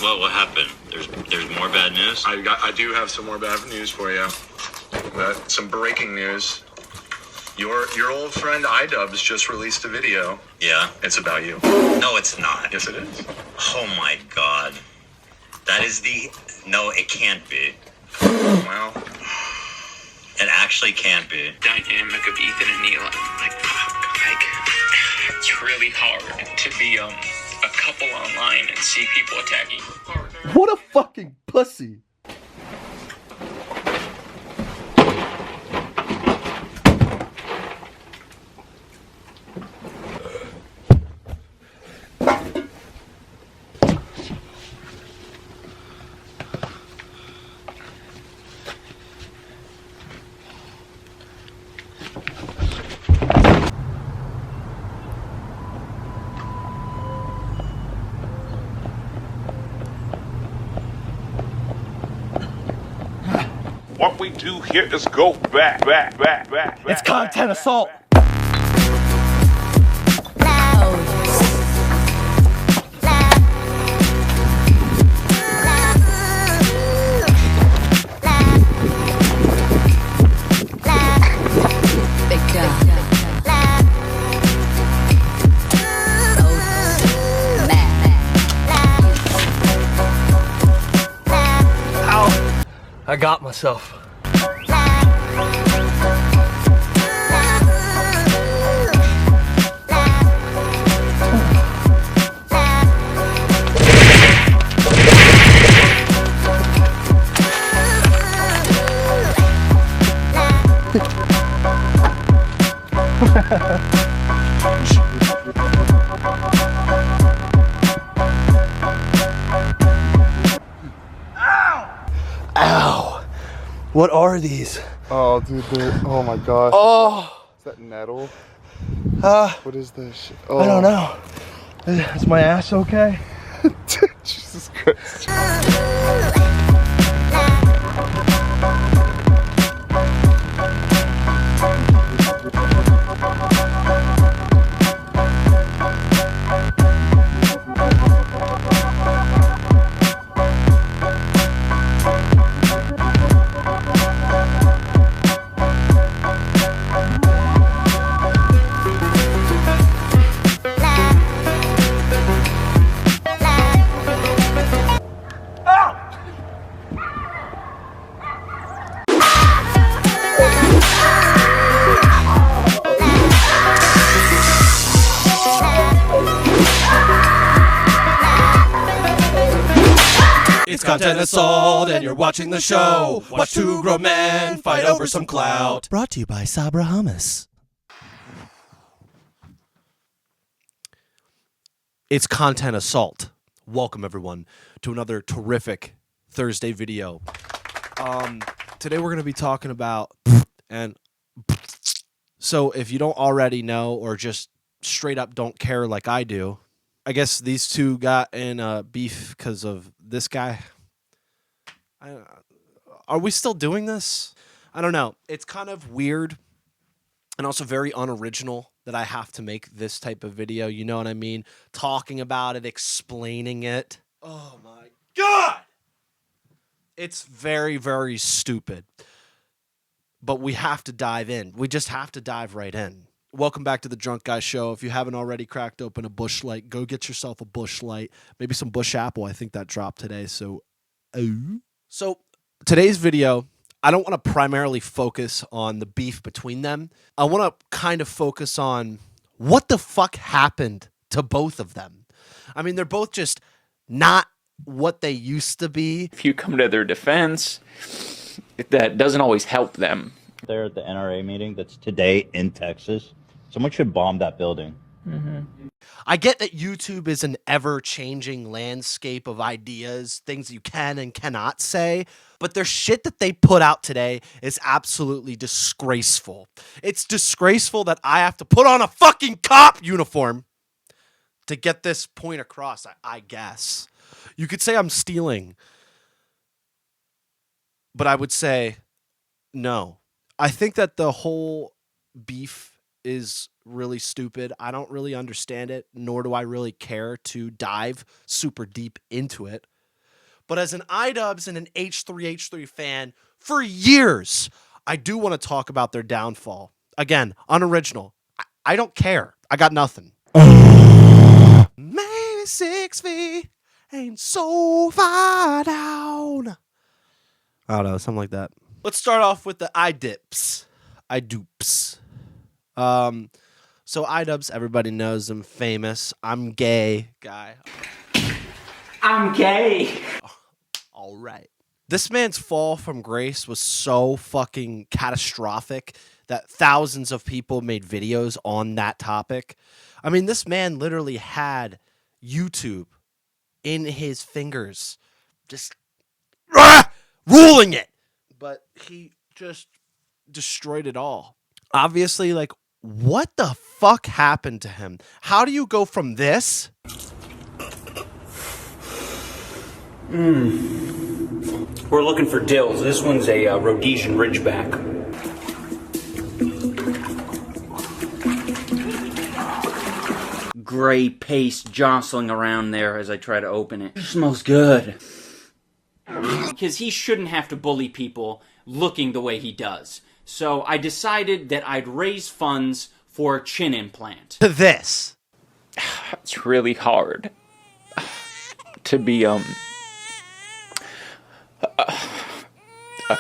What happened? There's more bad news? I do have some more bad news for you. Some breaking news. Your old friend IDubbbz just released a video. Yeah? It's about you. No, it's not. Yes, it is. Oh my god. That is the... No, it can't be. Well... It actually can't be. Dynamic of Ethan and Neil. Like, it's really hard to be a couple online and see people attacking. What a fucking pussy. What we do here is go back. It's content assault. I got myself. Ow! What are these? Oh, dude, oh my gosh. Oh! Is that nettle? What is this? Oh. I don't know. Is my ass okay? Jesus Christ. It's content assault and you're watching the show. Watch two grown men fight over some clout. Brought to you by Sabra Hummus. It's content assault. Welcome everyone to another terrific Thursday video. Today we're going to be talking about and so if you don't already know or just straight up don't care like I do, I guess these two got in beef because of this guy. Are we still doing this? I don't know. It's kind of weird and also very unoriginal that I have to make this type of video. You know what I mean? Talking about it, explaining it. Oh my God! It's very, very stupid. But we have to dive in. We just have to dive right in. Welcome back to the Drunk Guy Show. If you haven't already cracked open a Busch Light, go get yourself a Busch Light. Maybe some Busch Apple. I think that dropped today. So today's video, I don't want to primarily focus on the beef between them. I want to kind of focus on what the fuck happened to both of them. I mean, they're both just not what they used to be. If you come to their defense, that doesn't always help them. There at the NRA meeting that's today in Texas. Someone should bomb that building. I get that YouTube is an ever-changing landscape of ideas, things you can and cannot say, but their shit that they put out today is absolutely disgraceful. It's disgraceful that I have to put on a fucking cop uniform to get this point across, I guess. You could say I'm stealing, but I would say no. I think that the whole beef is really stupid. I don't really understand it, nor do I really care to dive super deep into it. But as an IDubbbz and an H3H3 fan for years, I do want to talk about their downfall. Again, unoriginal. I don't care. I got nothing. Maybe 6 feet ain't so far down. I don't know, something like that. Let's start off with the IDubbbz. So IDubbbz, everybody knows I'm famous. I'm gay guy. I'm gay. All right. This man's fall from grace was so fucking catastrophic that thousands of people made videos on that topic. I mean, this man literally had YouTube in his fingers, just ruling it. But he just destroyed it all. Obviously, like, what the fuck happened to him? How do you go from this? We're looking for dills. This one's a Rhodesian Ridgeback. Gray paste jostling around there as I try to open it. It smells good. Because he shouldn't have to bully people looking the way he does. So I decided that I'd raise funds for a chin implant. To this. It's really hard to be a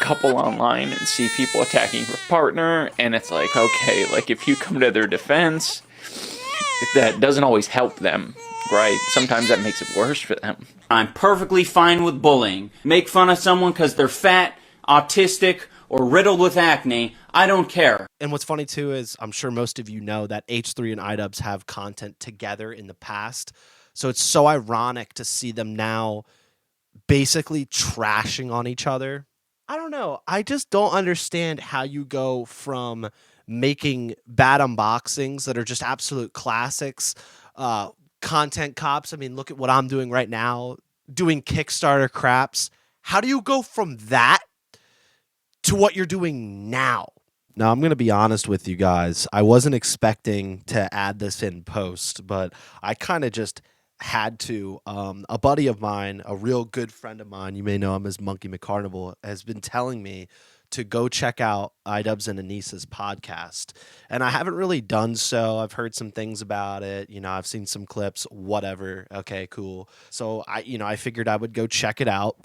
couple online and see people attacking your partner, and it's like, okay, like if you come to their defense, that doesn't always help them, right? Sometimes that makes it worse for them. I'm perfectly fine with bullying. Make fun of someone because they're fat, autistic, or riddled with acne. I don't care. And what's funny too is I'm sure most of you know that H3 and IDubbbz have content together in the past. So it's so ironic to see them now basically trashing on each other. I don't know. I just don't understand how you go from making bad unboxings that are just absolute classics, content cops. I mean, look at what I'm doing right now, doing Kickstarter craps. How do you go from that to what you're doing now? Now, I'm going to be honest with you guys. I wasn't expecting to add this in post, but I kind of just had to. A buddy of mine, a real good friend of mine, you may know him as Monkey McCarnival, has been telling me to go check out IDubbbz and Anissa's podcast. And I haven't really done so. I've heard some things about it. You know, I've seen some clips, whatever. Okay, cool. So I figured I would go check it out.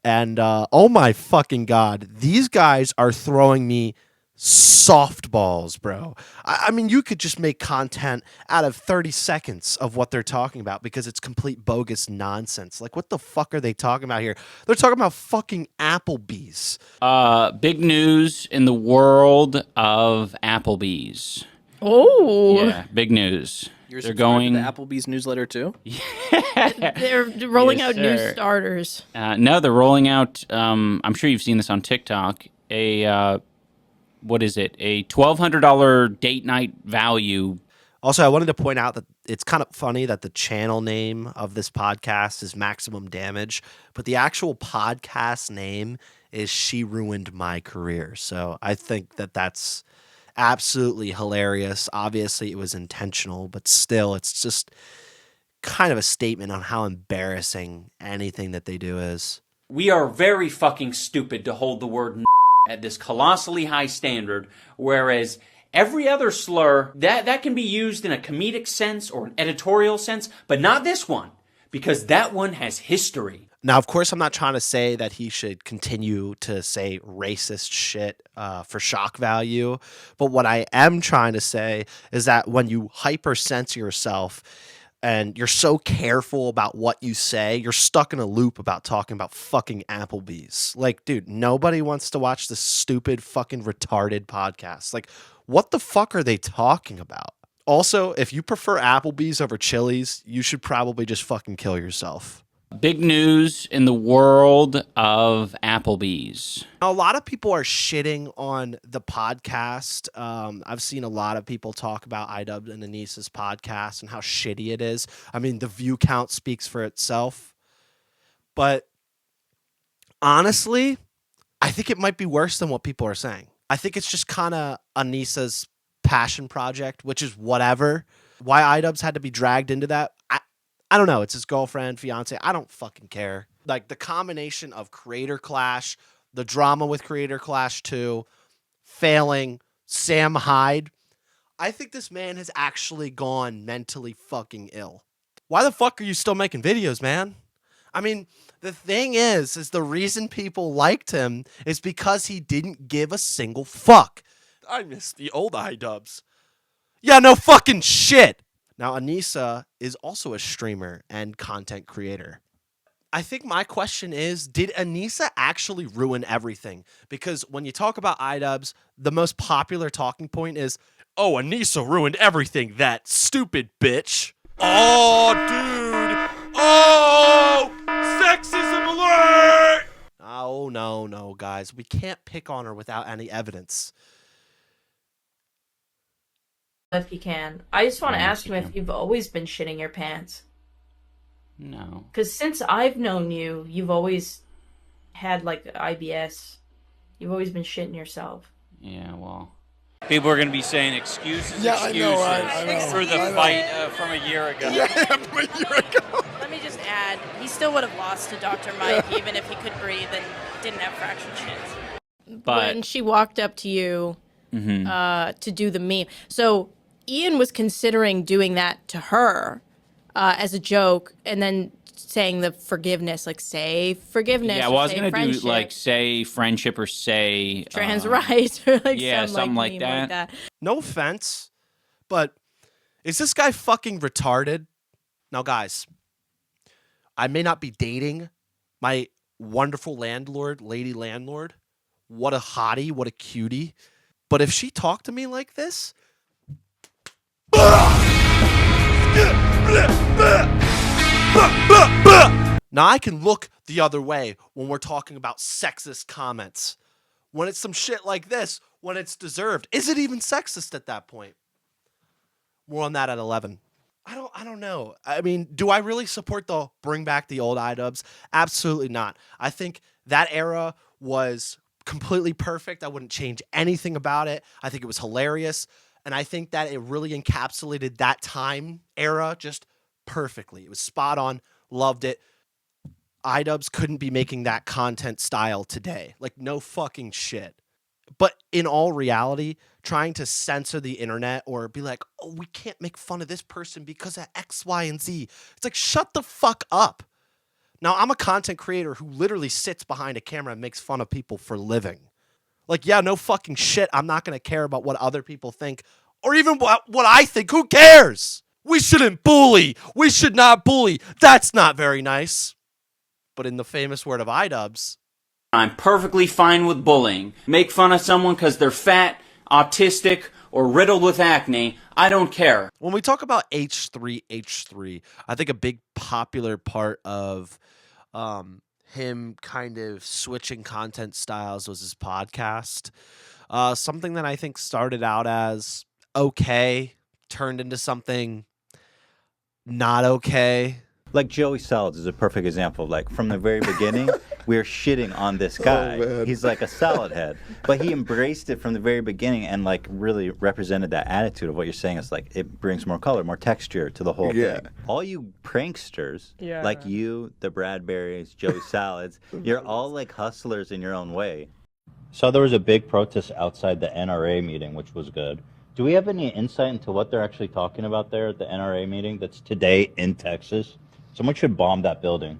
And oh my fucking God, these guys are throwing me softballs, bro. I mean, you could just make content out of 30 seconds of what they're talking about because it's complete bogus nonsense. Like, what the fuck are they talking about here? They're talking about fucking Applebee's. Big news in the world of Applebee's. Oh. Yeah, big news. They're going to the Applebee's newsletter too? They're rolling out new starters. No, they're rolling out, I'm sure you've seen this on TikTok, what is it? A $1,200 date night value. Also, I wanted to point out that it's kind of funny that the channel name of this podcast is Maximum Damage, but the actual podcast name is She Ruined My Career. So I think that that's absolutely hilarious. Obviously, it was intentional, but still, it's just kind of a statement on how embarrassing anything that they do is. We are very fucking stupid to hold the word at this colossally high standard, whereas every other slur, that can be used in a comedic sense or an editorial sense, but not this one, because that one has history. Now, of course, I'm not trying to say that he should continue to say racist shit for shock value, but what I am trying to say is that when you hypercensor yourself and you're so careful about what you say, you're stuck in a loop about talking about fucking Applebee's. Like, dude, nobody wants to watch this stupid fucking retarded podcast. Like, what the fuck are they talking about? Also, if you prefer Applebee's over Chili's, you should probably just fucking kill yourself. Big news in the world of Applebee's. A lot of people are shitting on the podcast. I've seen a lot of people talk about IDubbbz and Anissa's podcast and how shitty it is. I mean, the view count speaks for itself. But honestly, I think it might be worse than what people are saying. I think it's just kind of Anissa's passion project, which is whatever. Why IDubbbz had to be dragged into that, I don't know. It's his girlfriend, fiance. I don't fucking care. Like the combination of Creator Clash, the drama with Creator Clash 2, failing, Sam Hyde. I think this man has actually gone mentally fucking ill. Why the fuck are you still making videos, man? I mean, the thing is the reason people liked him is because he didn't give a single fuck. I miss the old IDubbbz. Yeah, no fucking shit. Now, Anissa is also a streamer and content creator. I think my question is, did Anissa actually ruin everything? Because when you talk about IDubbbz, the most popular talking point is, oh, Anissa ruined everything, that stupid bitch. Oh, dude. Oh, sexism alert. Oh, no, guys. We can't pick on her without any evidence. If you can. I just want to ask him if you've always been shitting your pants. No. Because since I've known you, you've always had, like, IBS. You've always been shitting yourself. Yeah, well. People are going to be saying excuses I know. for the fight from a year ago. Yeah, from a year ago. Let me just add, he still would have lost to Dr. Mike even if he could breathe and didn't have fractured shins. But when she walked up to you to do the meme. So Ian was considering doing that to her as a joke and then saying the forgiveness, like say forgiveness. Yeah, well, I was going to do like say friendship or say trans rights or like something like that. No offense, but is this guy fucking retarded? Now, guys, I may not be dating my wonderful landlord, lady landlord. What a hottie, what a cutie. But if she talked to me like this, now I can look the other way when we're talking about sexist comments. When it's some shit like this, when it's deserved, is it even sexist at that point? We're on that at 11. I don't know. I mean, do I really support the bring back the old IDubbbz? Absolutely not. I think that era was completely perfect. I wouldn't change anything about it. I think it was hilarious. And I think that it really encapsulated that time era just perfectly. It was spot on. Loved it. IDubbbz couldn't be making that content style today. Like, no fucking shit. But in all reality, trying to censor the internet or be like, oh, we can't make fun of this person because of X, Y, and Z. It's like, shut the fuck up. Now, I'm a content creator who literally sits behind a camera and makes fun of people for a living. Like, yeah, no fucking shit. I'm not going to care about what other people think or even what I think. Who cares? We shouldn't bully. We should not bully. That's not very nice. But in the famous word of IDubbbz, I'm perfectly fine with bullying. Make fun of someone because they're fat, autistic, or riddled with acne. I don't care. When we talk about H3H3, I think a big popular part of him kind of switching content styles was his podcast. Something that I think started out as okay, turned into something not okay. Like Joey Salads is a perfect example. Like from the very beginning, we were shitting on this guy. man. He's like a salad head, but he embraced it from the very beginning and like really represented that attitude of what you're saying. It's like it brings more color, more texture to the whole thing. All you pranksters, like you, the Bradberries, Joey Salads, you're all like hustlers in your own way. So there was a big protest outside the NRA meeting, which was good. Do we have any insight into what they're actually talking about there at the NRA meeting that's today in Texas? Someone should bomb that building.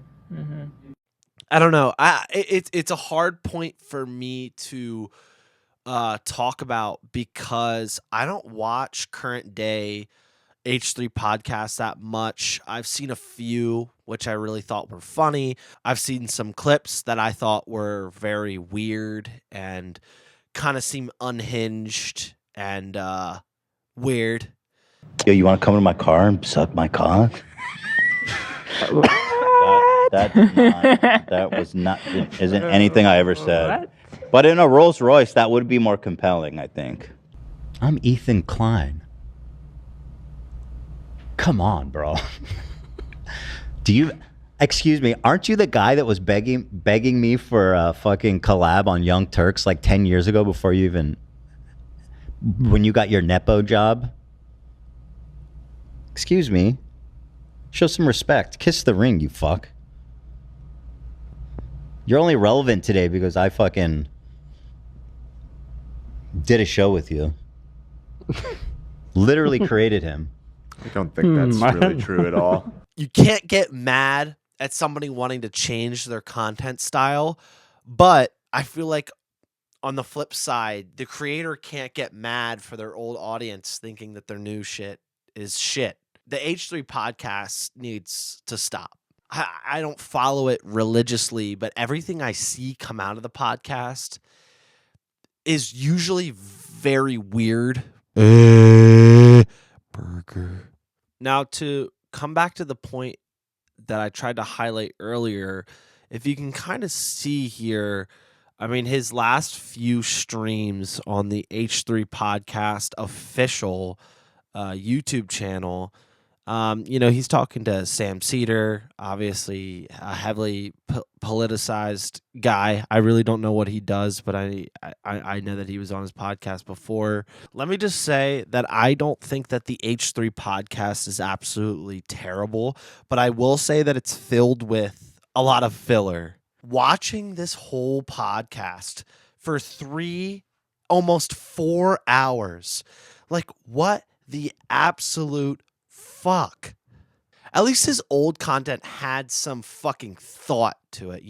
I don't know. It's a hard point for me to talk about because I don't watch current day H3 podcasts that much. I've seen a few which I really thought were funny. I've seen some clips that I thought were very weird and kind of seem unhinged and weird. Yo, you want to come into my car and suck my cock? That was not isn't anything I ever said. But in a Rolls Royce, that would be more compelling, I think. I'm Ethan Klein. Come on, bro. Excuse me, aren't you the guy that was begging me for a fucking collab on Young Turks like 10 years ago before you even, when you got your Nepo job? Excuse me. Show some respect. Kiss the ring, you fuck. You're only relevant today because I fucking did a show with you. Literally created him. I don't think that's really true at all. You can't get mad at somebody wanting to change their content style, but I feel like on the flip side, the creator can't get mad for their old audience thinking that their new shit is shit. The H3 podcast needs to stop. I don't follow it religiously, but everything I see come out of the podcast is usually very weird. Burger. Now, to come back to the point that I tried to highlight earlier, if you can kind of see here, I mean, his last few streams on the H3 podcast official YouTube channel, he's talking to Sam Cedar, obviously a heavily politicized guy. I really don't know what he does, but I know that he was on his podcast before. Let me just say that I don't think that the H3 podcast is absolutely terrible, but I will say that it's filled with a lot of filler. Watching this whole podcast for almost 4 hours, like what the absolute fuck? At least his old content had some fucking thought to it,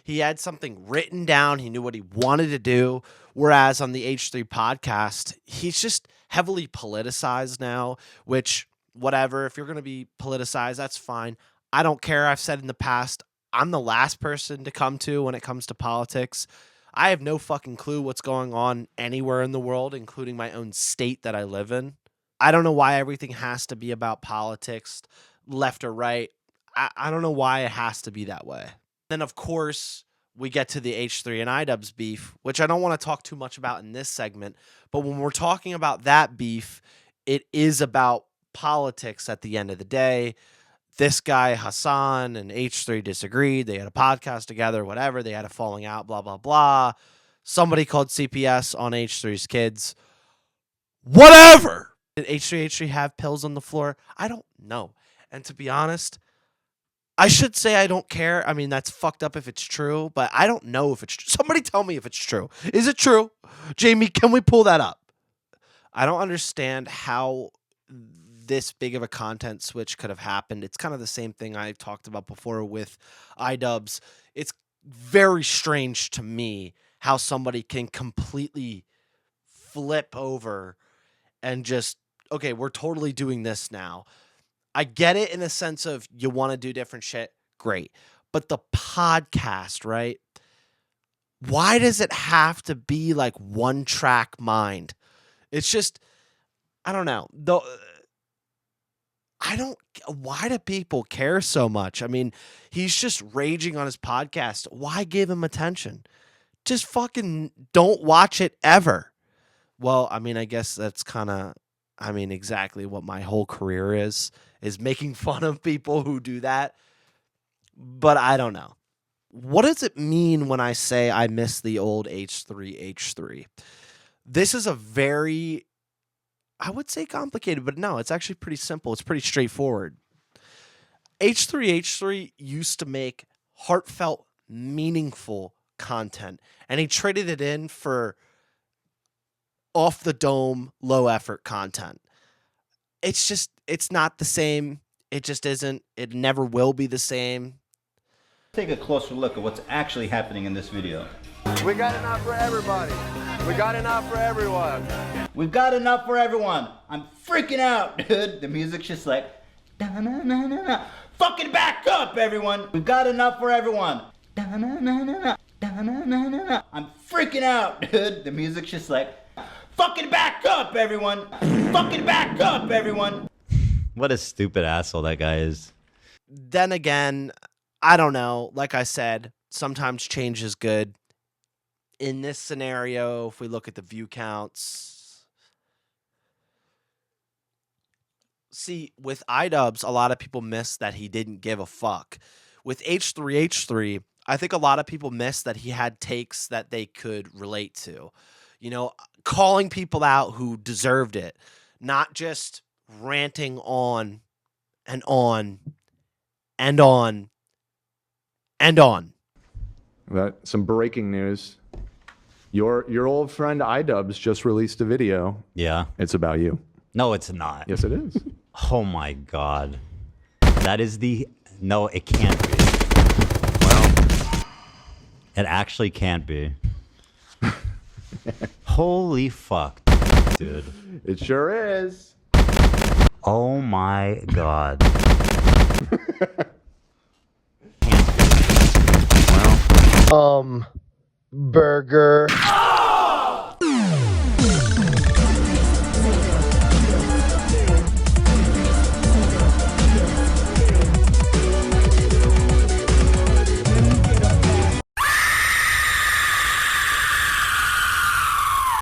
He had something written down. He knew what he wanted to do. Whereas on the H3 podcast, he's just heavily politicized now, which, whatever. If you're going to be politicized, that's fine. I don't care. I've said in the past, I'm the last person to come to when it comes to politics. I have no fucking clue what's going on anywhere in the world, including my own state that I live in. I don't know why everything has to be about politics, left or right. I don't know why it has to be that way. Then, of course, we get to the H3 and IDubbbz beef, which I don't want to talk too much about in this segment. But when we're talking about that beef, it is about politics at the end of the day. This guy, Hassan, and H3 disagreed. They had a podcast together, whatever. They had a falling out, blah, blah, blah. Somebody called CPS on H3's kids. Whatever. Did H3H3 have pills on the floor? I don't know. And to be honest, I should say I don't care. I mean, that's fucked up if it's true, but I don't know if it's true. Somebody tell me if it's true. Is it true? Jamie, can we pull that up? I don't understand how this big of a content switch could have happened. It's kind of the same thing I talked about before with IDubbbz. It's very strange to me how somebody can completely flip over and just, okay, we're totally doing this now. I get it in the sense of you want to do different shit. Great. But the podcast, right? Why does it have to be like one track mind? It's just, I don't know. Why do people care so much? I mean, he's just raging on his podcast. Why give him attention? Just fucking don't watch it ever. Well, I mean, I guess that's kind of, exactly what my whole career is making fun of people who do that. But I don't know. What does it mean when I say I miss the old H3H3? This is a very, I would say complicated, but no, it's actually pretty simple. It's pretty straightforward. H3H3 used to make heartfelt, meaningful content, and he traded it in for off the dome, low effort content. It's not the same. It just isn't. It never will be the same. Take a closer look at what's actually happening in this video. We got enough for everybody. We got enough for everyone. We've got enough for everyone. I'm freaking out, dude. The music's just like, da-na-na-na-na. Fucking back up, everyone. We've got enough for everyone. Da-na-na-na-na. Da-na-na-na-na. I'm freaking out, dude. The music's just like, fucking back up, everyone. Fucking back up, everyone. What a stupid asshole that guy is. Then again, I don't know. Like I said, sometimes change is good. In this scenario, if we look at the view counts, see, with IDubbbz, a lot of people miss that he didn't give a fuck. With H3H3, I think a lot of people miss that he had takes that they could relate to. Calling people out who deserved it, not just ranting on and on and on and on. That some breaking news. Your old friend IDubbbz just released a video. Yeah. It's about you. No, it's not. Yes, it is. Oh my God. That is the... No, it can't be. Well, it actually can't be. Holy fuck, dude. It sure is. Oh my God. Burger.